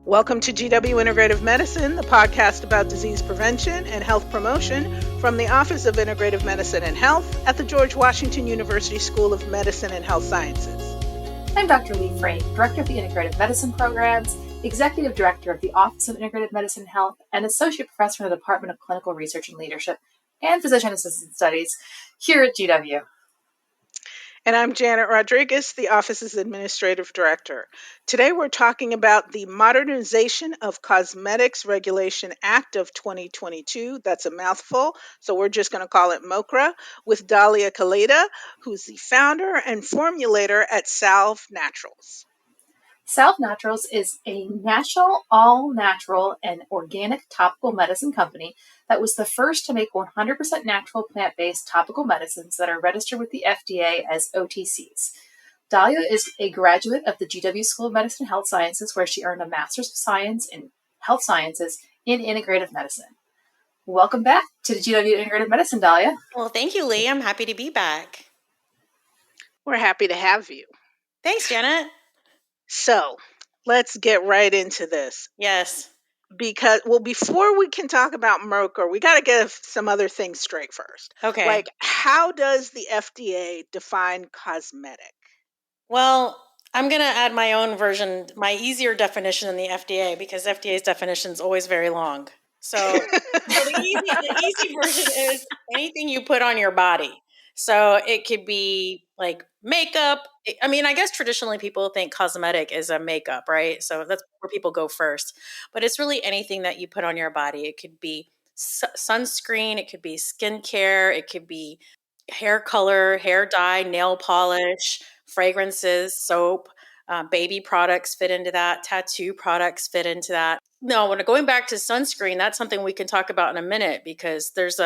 Welcome to GW Integrative Medicine, the podcast about disease prevention and health promotion from the Office of Integrative Medicine and Health at the George Washington University School of Medicine and Health Sciences. I'm Dr. Lee Frame, Director of the Integrative Medicine Programs, Executive Director of the Office of Integrative Medicine and Health, and Associate Professor in the Department of Clinical Research and Leadership and Physician Assistant Studies here at GW. And I'm Janet Rodriguez, the office's Administrative Director. Today we're talking about the Modernization of Cosmetics Regulation Act of 2022. That's a mouthful, so we're just going to call it MoCRA, with Dahlia Kelada, who's the founder and formulator at Salve Naturals. Salve Naturals is a national, all-natural, and organic topical medicine company that was the first to make 100% natural plant-based topical medicines that are registered with the FDA as OTCs. Dahlia is a graduate of the GW School of Medicine and Health Sciences, where she earned a Master's of Science in Health Sciences in Integrative Medicine. Welcome back to the GW Integrative Medicine, Dahlia. Well, thank you, Lee. I'm happy to be back. We're happy to have you. Thanks, Janet. So let's get right into this. Yes. Because, before we can talk about MoCRA, we got to get some other things straight first. Okay. Like, how does the FDA define cosmetic? Well, I'm going to add my own version, my easier definition than the FDA, because FDA's definition is always very long. So the easy version is anything you put on your body. So it could be like makeup. I mean, I guess traditionally people think cosmetic is a makeup, right? So that's where people go first. But it's really anything that you put on your body. It could be sunscreen. It could be skincare. It could be hair color, hair dye, nail polish, fragrances, soap. Baby products fit into that. Tattoo products fit into that. No, when going back to sunscreen, that's something we can talk about in a minute because there's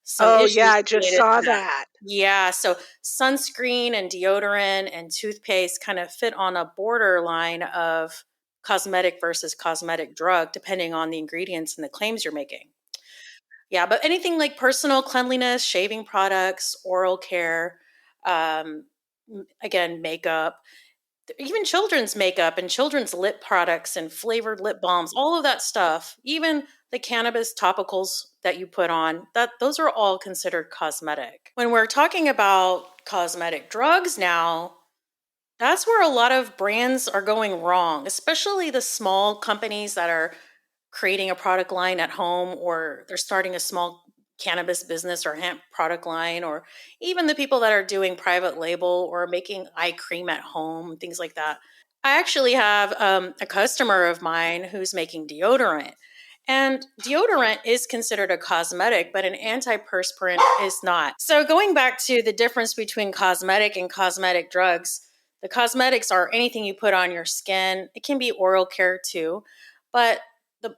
some issues. I just saw that. Yeah, so sunscreen and deodorant and toothpaste kind of fit on a borderline of cosmetic versus cosmetic drug, depending on the ingredients and the claims you're making. Yeah, but anything like personal cleanliness, shaving products, oral care, again, makeup, even children's makeup and children's lip products and flavored lip balms, all of that stuff, even the cannabis topicals that you put on, those are all considered cosmetic. When we're talking about cosmetic drugs now, that's where a lot of brands are going wrong, especially the small companies that are creating a product line at home, or they're starting a small cannabis business or hemp product line, or even the people that are doing private label or making eye cream at home, things like that. I actually have a customer of mine who's making deodorant. And deodorant is considered a cosmetic, but an antiperspirant is not. So going back to the difference between cosmetic and cosmetic drugs, the cosmetics are anything you put on your skin. It can be oral care too. But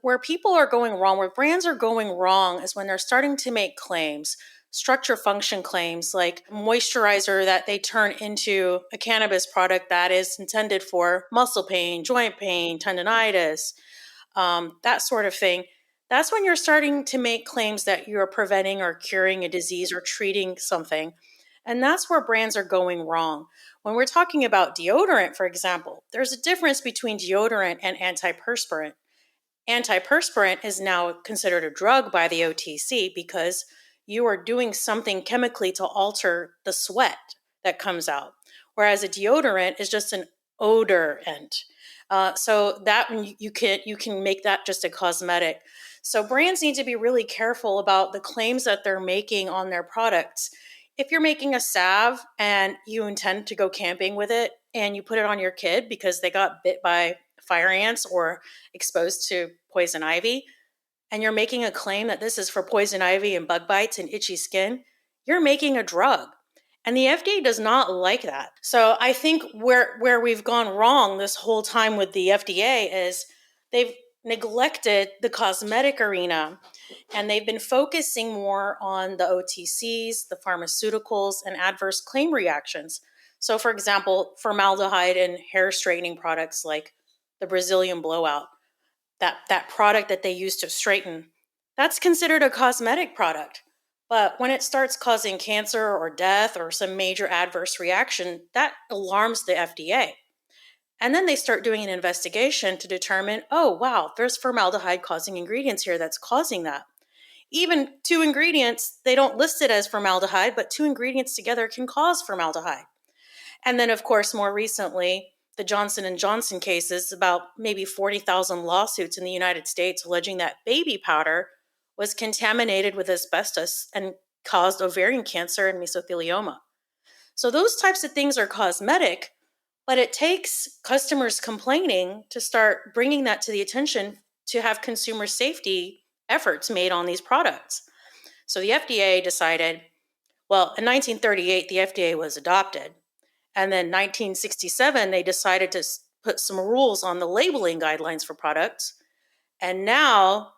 where people are going wrong, where brands are going wrong, is when they're starting to make claims, structure function claims, like moisturizer that they turn into a cannabis product that is intended for muscle pain, joint pain, tendonitis, that sort of thing. That's when you're starting to make claims that you're preventing or curing a disease or treating something. And that's where brands are going wrong. When we're talking about deodorant, for example, there's a difference between deodorant and antiperspirant. Antiperspirant is now considered a drug by the OTC because you are doing something chemically to alter the sweat that comes out, whereas a deodorant is just an odorant. So that you can make that just a cosmetic. So brands need to be really careful about the claims that they're making on their products. If you're making a salve and you intend to go camping with it and you put it on your kid because they got bit by fire ants or exposed to poison ivy, and you're making a claim that this is for poison ivy and bug bites and itchy skin, you're making a drug. And the FDA does not like that. So I think where we've gone wrong this whole time with the FDA is they've neglected the cosmetic arena, and they've been focusing more on the OTCs, the pharmaceuticals, and adverse claim reactions. So for example, formaldehyde in hair straightening products like the Brazilian blowout, that product that they use to straighten, that's considered a cosmetic product. But when it starts causing cancer or death or some major adverse reaction, that alarms the FDA. And then they start doing an investigation to determine, oh, wow, there's formaldehyde causing ingredients here that's causing that. Even two ingredients, they don't list it as formaldehyde, but two ingredients together can cause formaldehyde. And then, of course, more recently, the Johnson and Johnson cases, about maybe 40,000 lawsuits in the United States alleging that baby powder was contaminated with asbestos and caused ovarian cancer and mesothelioma. So those types of things are cosmetic, but it takes customers complaining to start bringing that to the attention to have consumer safety efforts made on these products. So the FDA decided, well, in 1938, the FDA was adopted. And then 1967, they decided to put some rules on the labeling guidelines for products. And now,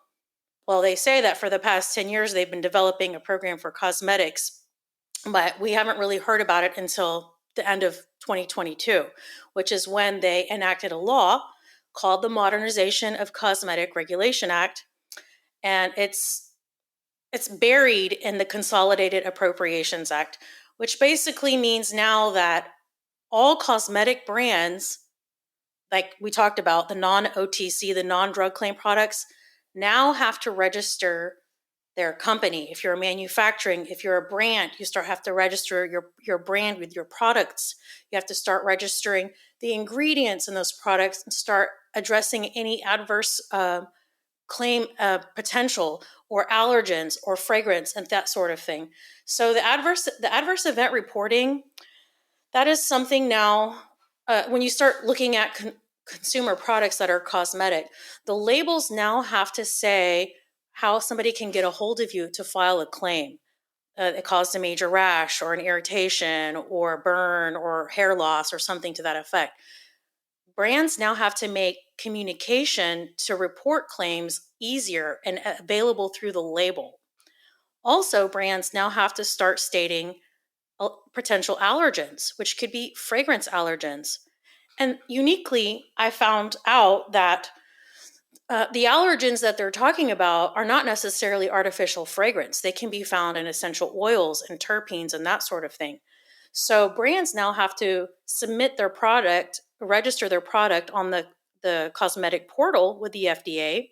well, they say that for the past 10 years, they've been developing a program for cosmetics, but we haven't really heard about it until the end of 2022, which is when they enacted a law called the Modernization of Cosmetic Regulation Act. And it's buried in the Consolidated Appropriations Act, which basically means now that all cosmetic brands, like we talked about, the non-OTC, the non-drug claim products, now have to register their company. If you're manufacturing, if you're a brand, you have to register your brand with your products. You have to start registering the ingredients in those products and start addressing any adverse claim potential or allergens or fragrance and that sort of thing. So the adverse event reporting, that is something now, when you start looking at consumer products that are cosmetic, the labels now have to say how somebody can get a hold of you to file a claim. It caused a major rash or an irritation or a burn or hair loss or something to that effect. Brands now have to make communication to report claims easier and available through the label. Also, brands now have to start stating potential allergens, which could be fragrance allergens. And uniquely, I found out that the allergens that they're talking about are not necessarily artificial fragrance. They can be found in essential oils and terpenes and that sort of thing. So brands now have to submit their product, register their product on the cosmetic portal with the FDA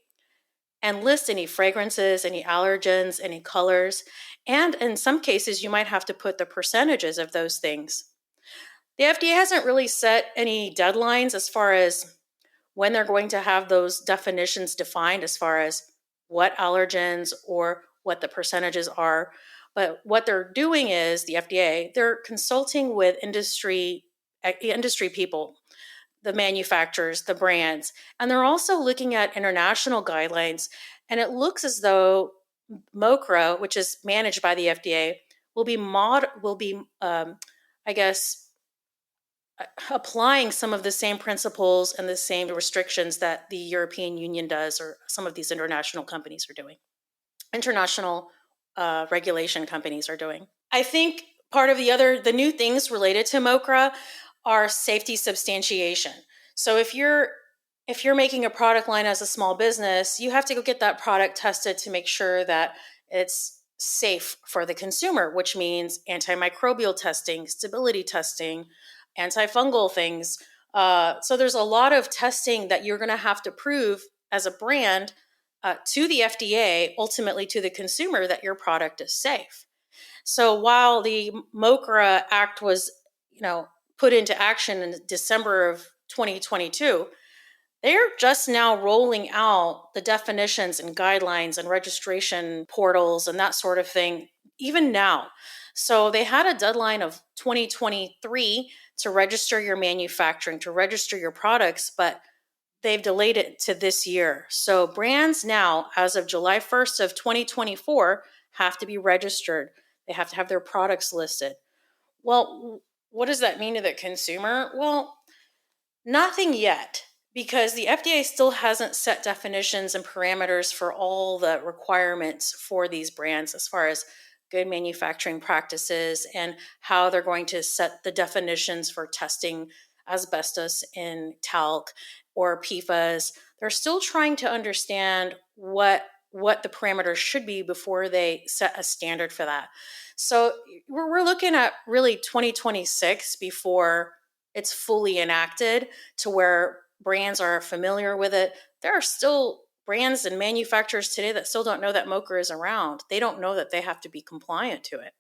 and list any fragrances, any allergens, any colors. And in some cases, you might have to put the percentages of those things. The FDA hasn't really set any deadlines as far as when they're going to have those definitions defined as far as what allergens or what the percentages are. But what they're doing is, the FDA, they're consulting with industry people, the manufacturers, the brands, and they're also looking at international guidelines. And it looks as though MoCRA, which is managed by the FDA, will be I guess, applying some of the same principles and the same restrictions that the European Union does, or some of these international companies are doing. International regulation companies are doing. I think part of the new things related to MoCRA are safety substantiation. So if you're making a product line as a small business, you have to go get that product tested to make sure that it's safe for the consumer, which means antimicrobial testing, stability testing, antifungal things. So there's a lot of testing that you're going to have to prove as a brand to the FDA, ultimately to the consumer, that your product is safe. So while the MoCRA Act was, put into action in December of 2022, they're just now rolling out the definitions and guidelines and registration portals and that sort of thing, even now. So they had a deadline of 2023 to register your manufacturing, to register your products, but they've delayed it to this year. So brands now, as of July 1st of 2024, have to be registered. They have to have their products listed. Well, what does that mean to the consumer? Well, nothing yet, because the FDA still hasn't set definitions and parameters for all the requirements for these brands as far as good manufacturing practices and how they're going to set the definitions for testing asbestos in talc or PFAS. They're still trying to understand what the parameters should be before they set a standard for that. So we're looking at really 2026 before it's fully enacted to where brands are familiar with it, there are still brands and manufacturers today that still don't know that MoCRA is around. They don't know that they have to be compliant to it.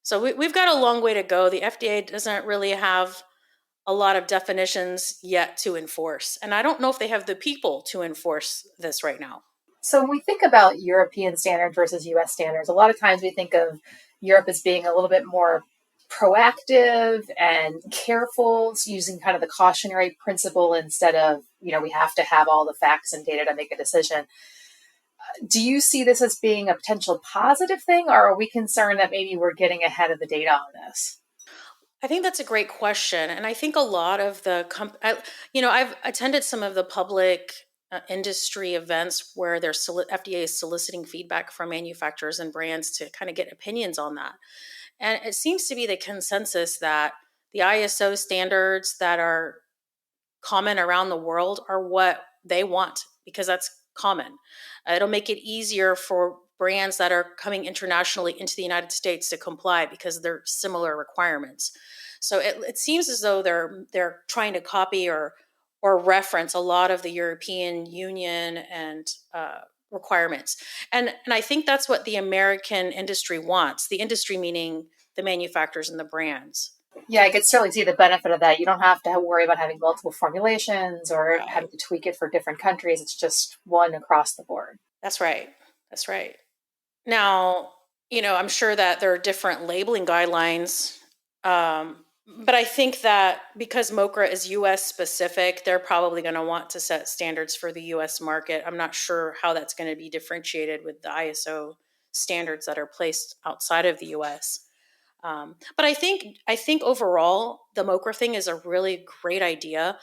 So we've got a long way to go. The FDA doesn't really have a lot of definitions yet to enforce. And I don't know if they have the people to enforce this right now. So when we think about European standards versus US standards, a lot of times we think of Europe as being a little bit more proactive and careful, using kind of the cautionary principle instead of, we have to have all the facts and data to make a decision. Do you see this as being a potential positive thing, or are we concerned that maybe we're getting ahead of the data on this? I think that's a great question. And I think a lot of the, I've attended some of the public industry events where FDA is soliciting feedback from manufacturers and brands to kind of get opinions on that. And it seems to be the consensus that the ISO standards that are common around the world are what they want because that's common. It'll make it easier for brands that are coming internationally into the United States to comply because they're similar requirements. So it seems as though they're trying to copy or reference a lot of the European Union and requirements, and I think that's what the American industry wants. The industry meaning the manufacturers and the brands. Yeah, I could certainly see the benefit of that. You don't have to worry about having multiple formulations or Right. having to tweak it for different countries. It's just one across the board. That's right. That's right. Now, I'm sure that there are different labeling guidelines, but I think that because MoCRA is US specific, they're probably going to want to set standards for the US market. I'm not sure how that's going to be differentiated with the ISO standards that are placed outside of the US. But I think overall, the MoCRA thing is a really great idea.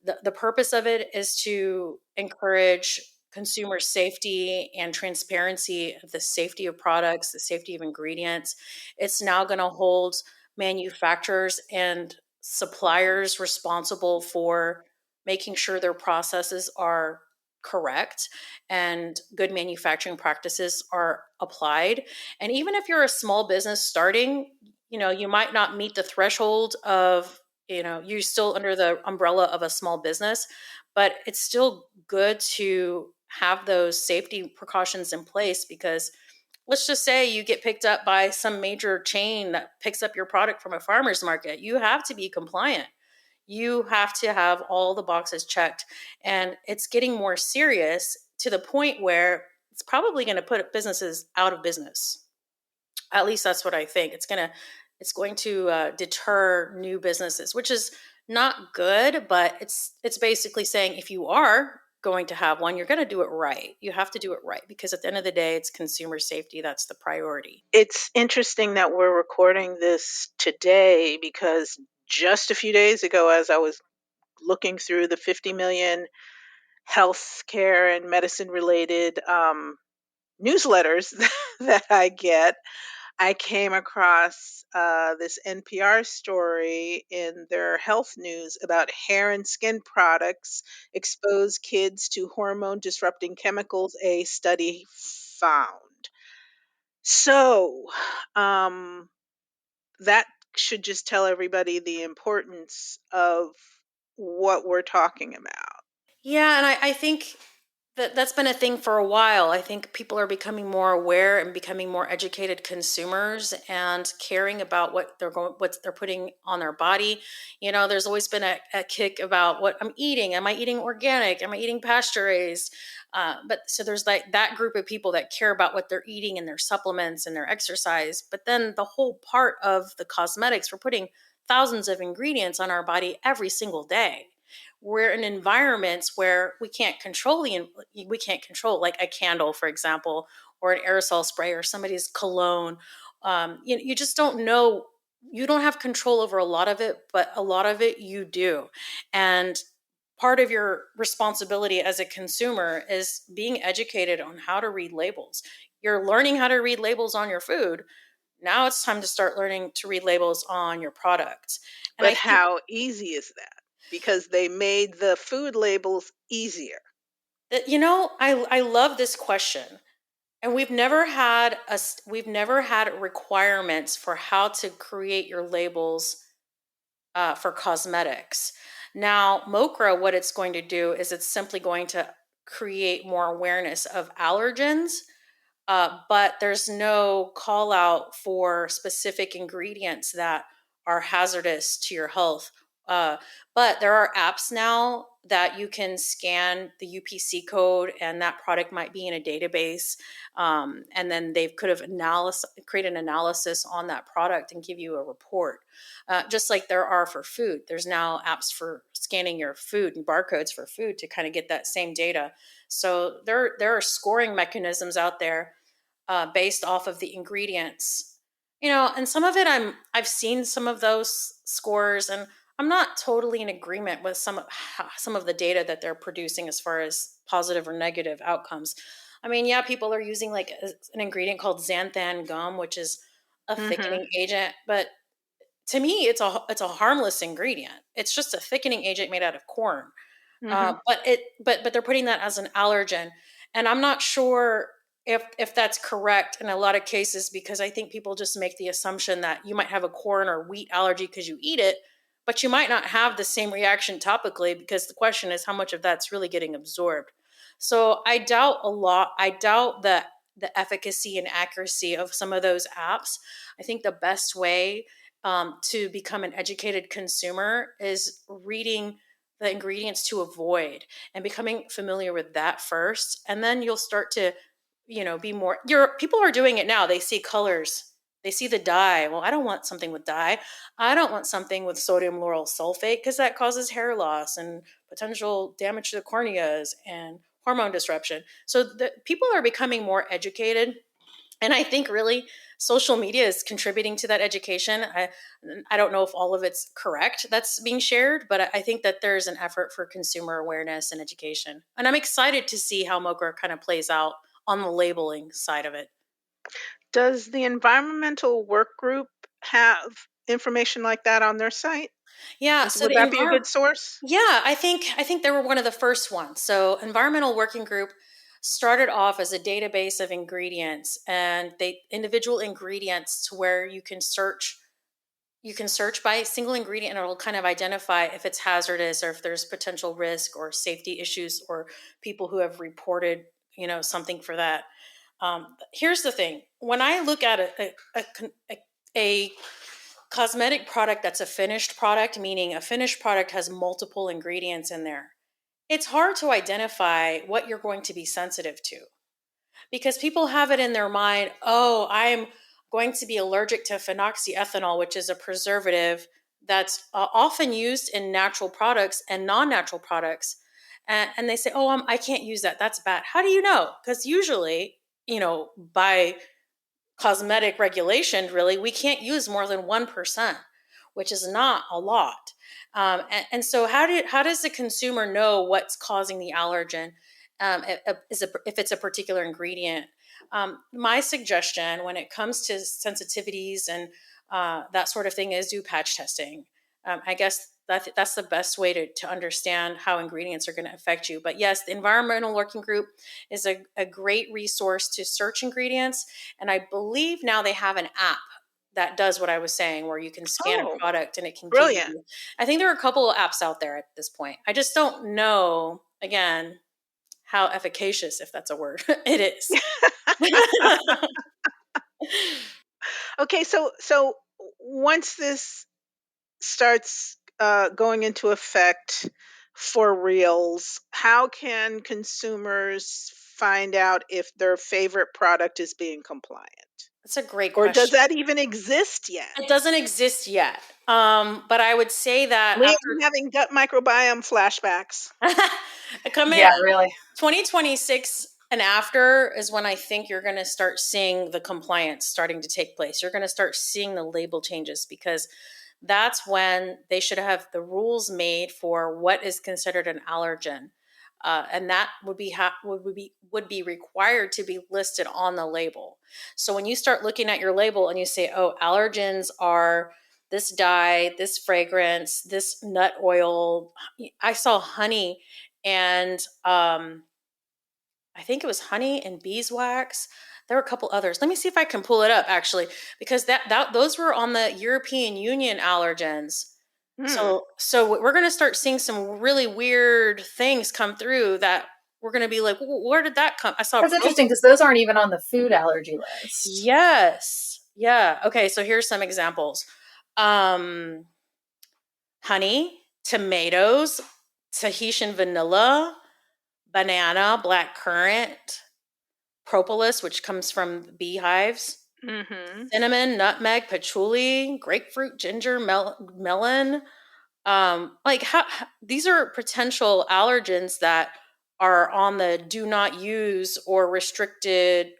The purpose of it is to encourage consumer safety and transparency of the safety of products, the safety of ingredients. It's now going to hold manufacturers and suppliers responsible for making sure their processes are correct and good manufacturing practices are applied. And even if you're a small business starting, you might not meet the threshold of, you're still under the umbrella of a small business, but it's still good to have those safety precautions in place because let's just say you get picked up by some major chain that picks up your product from a farmer's market. You have to be compliant. You have to have all the boxes checked. And it's getting more serious to the point where it's probably going to put businesses out of business. At least that's what I think. It's going to deter new businesses, which is not good, but it's basically saying if you are going to have one, you're going to do it right. You have to do it right because at the end of the day, it's consumer safety that's the priority. It's interesting that we're recording this today because just a few days ago, as I was looking through the 50 million healthcare and medicine related newsletters that I get, I came across this NPR story in their health news about hair and skin products expose kids to hormone disrupting chemicals, a study found. So, um, that should just tell everybody the importance of what we're talking about. Yeah, and I think that's been a thing for a while. I think people are becoming more aware and becoming more educated consumers and caring about what they're putting on their body. There's always been a kick about what I'm eating. Am I eating organic? Am I eating pasture raised? But so there's like that group of people that care about what they're eating and their supplements and their exercise. But then the whole part of the cosmetics, we're putting thousands of ingredients on our body every single day. We're in environments where we can't control like a candle, for example, or an aerosol spray or somebody's cologne. You just don't know. You don't have control over a lot of it, but a lot of it you do. And part of your responsibility as a consumer is being educated on how to read labels. You're learning how to read labels on your food. Now it's time to start learning to read labels on your products. And But I think how easy is that? Because they made the food labels easier. that, I love this question. And we've never had requirements for how to create your labels for cosmetics. Now, MoCRA, what it's going to do is it's simply going to create more awareness of allergens, but there's no call out for specific ingredients that are hazardous to your health. Uh, but there are apps now that you can scan the UPC code, and that product might be in a database. And then they could have create an analysis on that product and give you a report. Just like there are for food, there's now apps for scanning your food and barcodes for food to kind of get that same data. So there are scoring mechanisms out there based off of the ingredients, and some of it I've seen some of those scores, and I'm not totally in agreement with some of the data that they're producing as far as positive or negative outcomes. I mean, yeah, people are using like an ingredient called xanthan gum, which is a Mm-hmm. thickening agent, but to me it's a harmless ingredient. It's just a thickening agent made out of corn. Mm-hmm. But they're putting that as an allergen, and I'm not sure if that's correct in a lot of cases, because I think people just make the assumption that you might have a corn or wheat allergy because you eat it, but you might not have the same reaction topically, because the question is how much of that's really getting absorbed. So I doubt the efficacy and accuracy of some of those apps. I think the best way to become an educated consumer is reading the ingredients to avoid and becoming familiar with that first, and then you'll start to be more. Your people are doing it now. They see colors, they see the dye. Well, I don't want something with dye. I don't want something with sodium lauryl sulfate, because that causes hair loss and potential damage to the corneas and hormone disruption. So the people are becoming more educated, and I think really social media is contributing to that education. I don't know if all of it's correct that's being shared, but I think that there's an effort for consumer awareness and education. And I'm excited to see how MoCRA kind of plays out on the labeling side of it. Does the environmental work group have information like that on their site? Yeah, so Would that be a good source? I think they were one of the first ones. So Environmental Working Group started off as a database of ingredients, and they individual ingredients to where you can search by single ingredient, and it'll kind of identify if it's hazardous or if there's potential risk or safety issues or people who have reported something for that. Here's the thing: when I look at a cosmetic product that's a finished product, meaning a finished product has multiple ingredients in there, it's hard to identify what you're going to be sensitive to, because people have it in their mind, oh, I'm going to be allergic to phenoxyethanol, which is a preservative that's often used in natural products and non-natural products. And they say, oh, I can't use that, that's bad. How do you know? Because usually, by cosmetic regulation, really, we can't use more than 1%, which is not a lot. And so how does the consumer know what's causing the allergen, if it's a particular ingredient? My suggestion when it comes to sensitivities and that sort of thing is do patch testing. I guess that's the best way to understand how ingredients are going to affect you. But yes, the Environmental Working Group is a great resource to search ingredients. And I believe now they have an app that does what I was saying, where you can scan a Oh, product and it can give brilliant. you. I think there are a couple of apps out there at this point. I just don't know, again, how efficacious, if that's a word, it is. Okay, so once this starts going into effect for reals, how can consumers find out if their favorite product is being compliant? That's a great Or does question. that even exist yet? It doesn't exist yet. But I would say that Lee, after I'm having gut microbiome flashbacks. coming Yeah, really. 2026 and after is when I think you're going to start seeing the compliance starting to take place. You're going to start seeing the label changes, because that's when they should have the rules made for what is considered an allergen. And that would be required to be listed on the label. So when you start looking at your label and you say, "Oh, allergens are this dye, this fragrance, this nut oil," I saw honey and I think it was honey and beeswax. There were a couple others. Let me see if I can pull it up actually, because that those were on the European Union allergens. Hmm. So we're going to start seeing some really weird things come through that we're going to be like, where did that come? I saw That's interesting because those aren't even on the food allergy list. Yes. Yeah. Okay. So here's some examples. Um, honey, tomatoes, Tahitian vanilla, banana, black currant, propolis, which comes from beehives, Mm-hmm. cinnamon, nutmeg, patchouli, grapefruit, ginger, melon. These are potential allergens that are on the do not use or restricted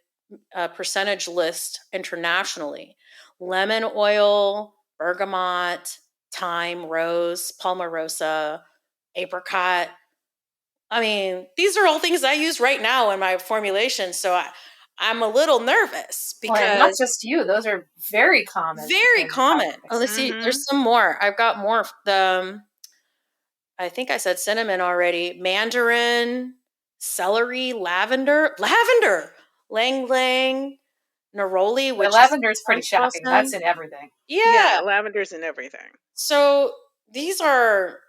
percentage list internationally. Lemon oil, bergamot, thyme, rose, palmarosa, apricot. I mean, these are all things I use right now in my formulation. So I'm a little nervous Well, and not because just you; those are very common very in common. Oh, let's cosmetics. see. Mm-hmm. There's some more. I've got more. I think I said cinnamon already. Mandarin, celery, lavender, lang lang, neroli, The which is lavender is pretty French shocking. That's blossom. in everything. Yeah, Yeah. lavender's in everything. So these are,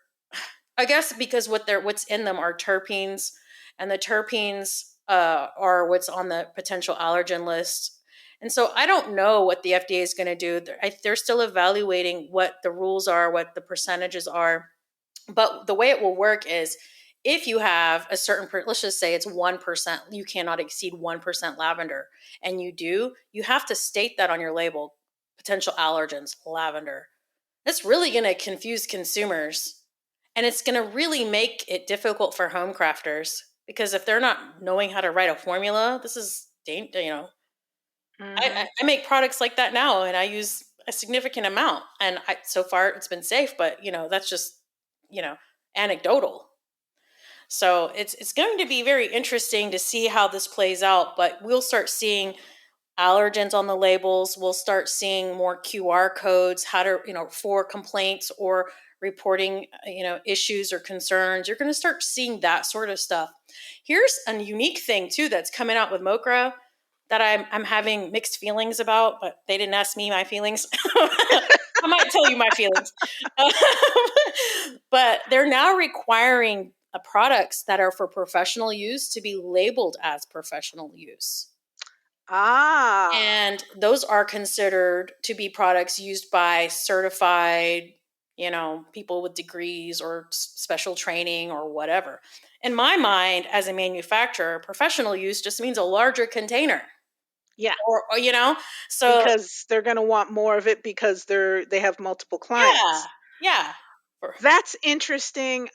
I guess, because what's in them are terpenes, and the terpenes are what's on the potential allergen list. And so I don't know what the FDA is going to do. They're still evaluating what the rules are, what the percentages are. But the way it will work is if you have a certain, let's just say it's 1%, you cannot exceed 1% lavender, and you have to state that on your label, potential allergens, lavender. That's really going to confuse consumers, and it's going to really make it difficult for home crafters because if they're not knowing how to write a formula, this is, Mm-hmm. I make products like that now, and I use a significant amount, and so far it's been safe, but that's just, you know, anecdotal. So it's going to be very interesting to see how this plays out, but we'll start seeing allergens on the labels. We'll start seeing more QR codes, how to, for complaints or reporting, issues or concerns. You're going to start seeing that sort of stuff. Here's a unique thing too that's coming out with MoCRA that I'm having mixed feelings about, but they didn't ask me my feelings. I might tell you my feelings. But they're now requiring products that are for professional use to be labeled as professional use. Ah. And those are considered to be products used by certified, people with degrees or special training or whatever. In my mind, as a manufacturer, professional use just means a larger container. Yeah, Or so because they're going to want more of it because they have multiple yeah, clients. yeah. That's interesting.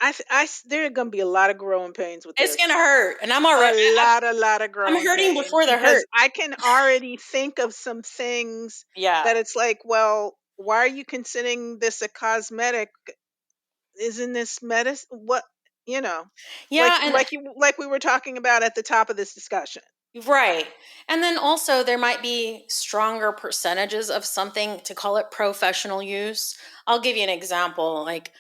There are going to be a lot of growing pains with It's gonna this. hurt, and A lot of I'm growing hurting pains before the because hurt. I can already think of some things Yeah, that it's like, well, why are you considering this a cosmetic? Isn't this medicine? What, you know, yeah, and like we were talking about at the top of this discussion. right. And then also there might be stronger percentages of something to call it professional use. I'll give you an example, like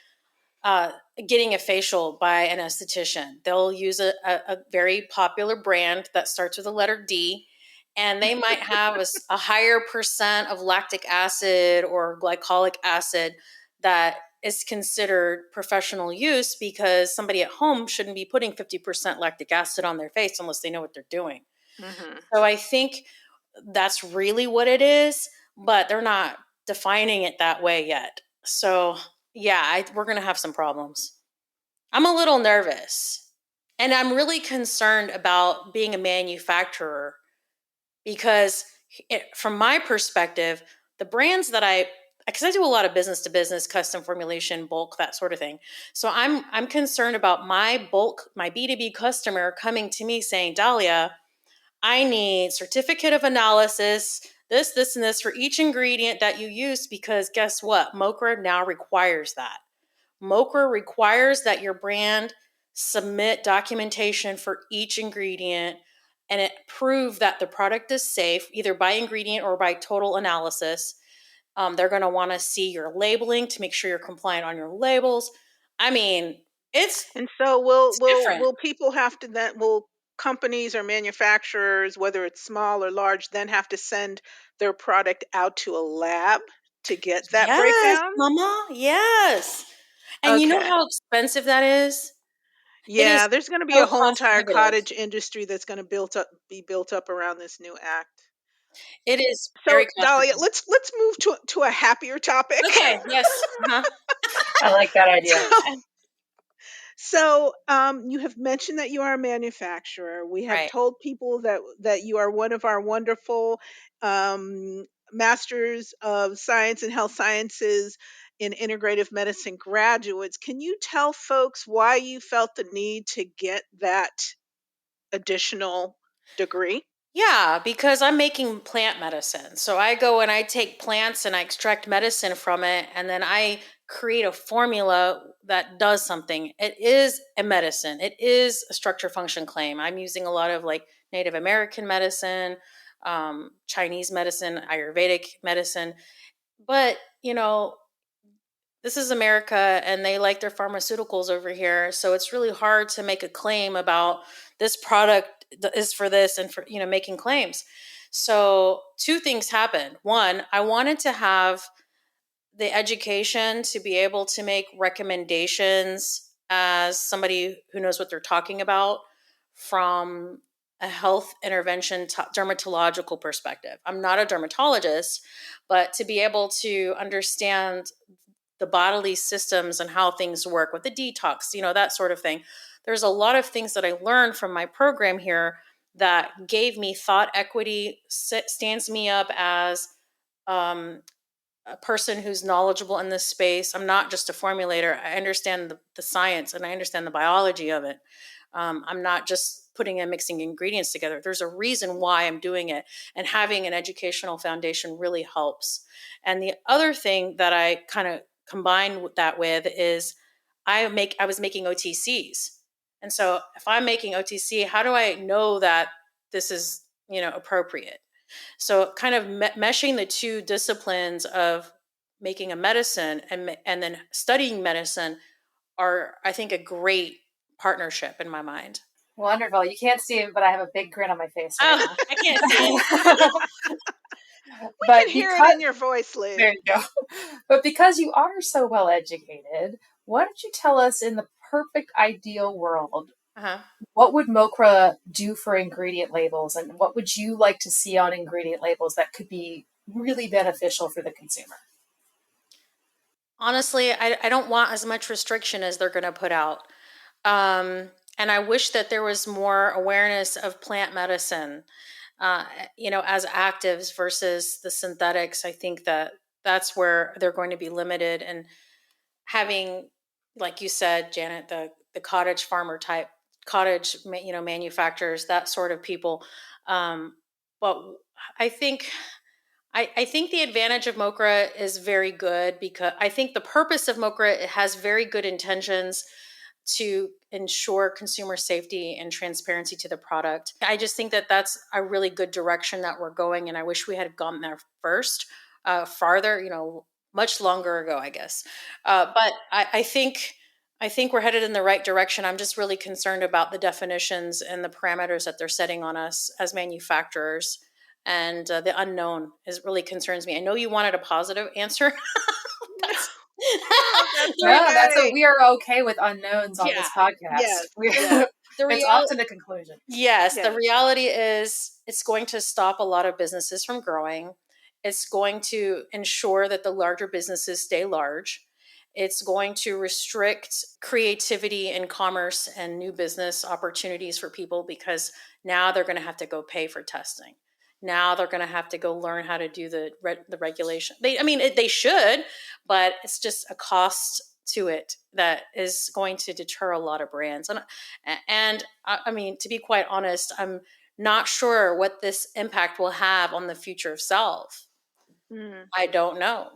uh, getting a facial by an esthetician. They'll use a very popular brand that starts with the letter D, and they might have a higher percent of lactic acid or glycolic acid that is considered professional use because somebody at home shouldn't be putting 50% lactic acid on their face unless they know what they're doing. Hmm. So I think that's really what it is, but they're not defining it that way yet. So yeah, we're going to have some problems. I'm a little nervous, and I'm really concerned about being a manufacturer because from my perspective, the brands that because I do a lot of business to business, custom formulation, bulk, that sort of thing. So I'm concerned about my bulk, my B2B customer coming to me saying, Dahlia, I need certificate of analysis, this, and this for each ingredient that you use, because guess what? MoCRA now requires that. MoCRA requires that your brand submit documentation for each ingredient and it prove that the product is safe, either by ingredient or by total analysis. They're going to want to see your labeling to make sure you're compliant on your labels. I mean, it's And so it's different. will people have to then will companies or manufacturers, whether it's small or large, then have to send their product out to a lab? to get that Yes, breakdown? mama. Yes. And you know Okay. how expensive that is? It is Yeah, there's going to be so a whole cost entire prohibitive. cottage industry that's going to be built up around this new act. It is So, very cost Dahlia, prohibitive. let's move to a happier topic. Okay, yes. Uh-huh. I like that idea. So, you have mentioned that you are a manufacturer. We have Right. told people that you are one of our wonderful masters of science and health sciences in integrative medicine graduates. Can you tell folks why you felt the need to get that additional degree? Yeah, because I'm making plant medicine. So I go and I take plants and I extract medicine from it, and then I create a formula that does something. It is a medicine, it is a structure function claim. I'm using a lot of like Native American medicine, Chinese medicine, Ayurvedic medicine. But, this is America and they like their pharmaceuticals over here. So it's really hard to make a claim about this product is for this and for, making claims. So two things happened. One, I wanted to have the education to be able to make recommendations as somebody who knows what they're talking about from a health intervention dermatological perspective. I'm not a dermatologist, but to be able to understand the bodily systems and how things work with the detox, that sort of thing. There's a lot of things that I learned from my program here that gave me thought equity, stands me up as um, a person who's knowledgeable in this space. I'm not just a formulator. I understand the science and I understand the biology of it. I'm not just putting and mixing ingredients together. There's a reason why I'm doing it, and having an educational foundation really helps. And the other thing that I kind of combine that with is I was making OTCs. And so if I'm making OTC, how do I know that this is, appropriate? So kind of meshing the two disciplines of making a medicine and then studying medicine are, I think, a great partnership in my mind. Wonderful. You can't see it, but I have a big grin on my face right Oh, now. I can't see it. We But can hear it because in your voice, Lee. there you go. But because you are so well educated, why don't you tell us, in the perfect ideal world, Uh-huh. what would MoCRA do for ingredient labels, and what would you like to see on ingredient labels that could be really beneficial for the consumer? Honestly, I don't want as much restriction as they're going to put out. And I wish that there was more awareness of plant medicine, uh, as actives versus the synthetics. I think that that's where they're going to be limited. And having, like you said, Janet, the cottage farmer type, manufacturers, that sort of people. But I think I think the advantage of MoCRA is very good, because I think the purpose of MoCRA, it has very good intentions to ensure consumer safety and transparency to the product. I just think that that's a really good direction that we're going, and I wish we had gone there first, farther, much longer ago, I guess. But I think we're headed in the right direction. I'm just really concerned about the definitions and the parameters that they're setting on us as manufacturers. And the unknown is really concerns me. I know you wanted a positive answer. That's That's No, that's what okay. we are okay with unknowns on yeah, this podcast. Yes, yes, the It's real often a conclusion. yes, the yes. reality is it's going to stop a lot of businesses from growing. It's going to ensure that the larger businesses stay large. It's going to restrict creativity and commerce and new business opportunities for people, because now they're going to have to go pay for testing. Now they're going to have to go learn how to do the regulation. They should, but it's just a cost to it that is going to deter a lot of brands. And I mean, to be quite honest, I'm not sure what this impact will have on the future of Salve. Mm, I don't know,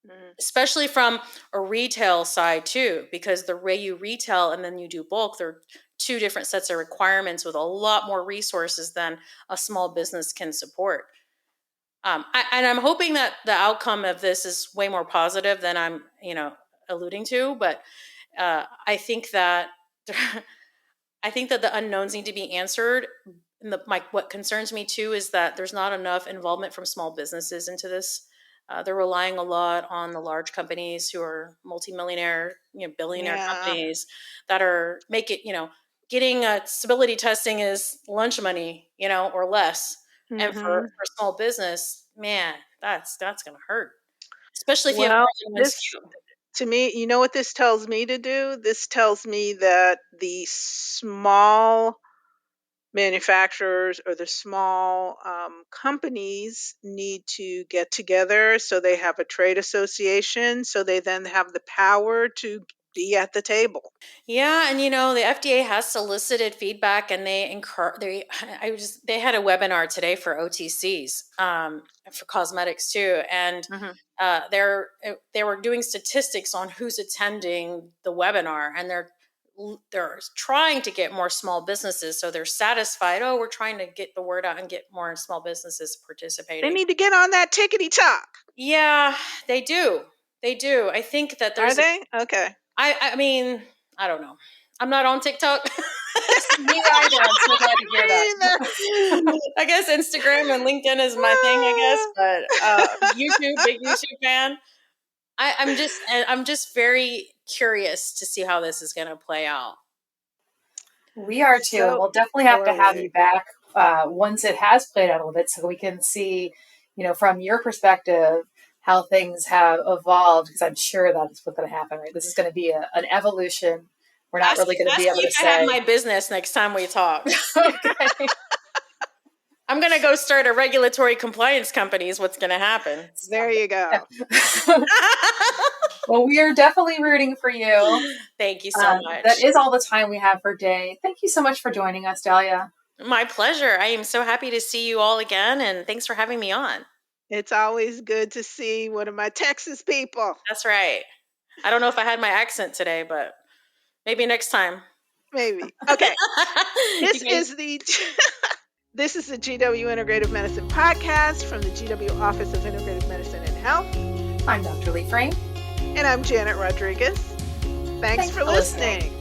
mm. especially from a retail side too, because the way you retail and then you do bulk, they're two different sets of requirements with a lot more resources than a small business can support. And I'm hoping that the outcome of this is way more positive than I'm, alluding to. But I think that I think that the unknowns need to be answered. And what concerns me too is that there's not enough involvement from small businesses into this. They're relying a lot on the large companies who are multimillionaire, billionaire Yeah. companies that are getting stability testing is lunch money, or less. And for Mhm. small business, man, that's going to hurt, especially if you have Well, more than one this SKU. to me, you know what this tells me to do? This tells me that the small manufacturers or the small companies need to get together so they have a trade association, so they then have the power to be at the table. Yeah, and the FDA has solicited feedback, and they had a webinar today for OTCs, for cosmetics too, and Mhm. they were doing statistics on who's attending the webinar, and they're trying to get more small businesses, so they're satisfied. Oh, we're trying to get the word out and get more small businesses They participating. need to get on that tickety talk. Yeah, they do. They do. I think that Are there's a they? Okay. I mean, I don't know. I'm not on TikTok. Me either. I'm so glad to hear that. I guess Instagram and LinkedIn is my thing, I guess, but YouTube, big YouTube fan. I'm just very curious to see how this is going to play out. We are too, and So we'll definitely have to are have we. you back once it has played out a little bit, so we can see, from your perspective, how things have evolved. Because I'm sure that's what's going to happen. Right, this is going to be an evolution. We're not really going to Ask be able me to if I have say. my business next time we talk. Okay. I'm going to go start a regulatory compliance company is what's going to happen. There you go. Well, we are definitely rooting for you. Thank you so much. That is all the time we have for today. Thank you so much for joining us, Dahlia. My pleasure. I am so happy to see you all again, and thanks for having me on. It's always good to see one of my Texas people. That's right. I don't know if I had my accent today, but maybe next time. Maybe. Okay. This You guys- is the this is the GW Integrative Medicine podcast from the GW Office of Integrative Medicine and Health. I'm Dr. Lee Frame. And I'm Janet Rodriguez. Thanks for listening.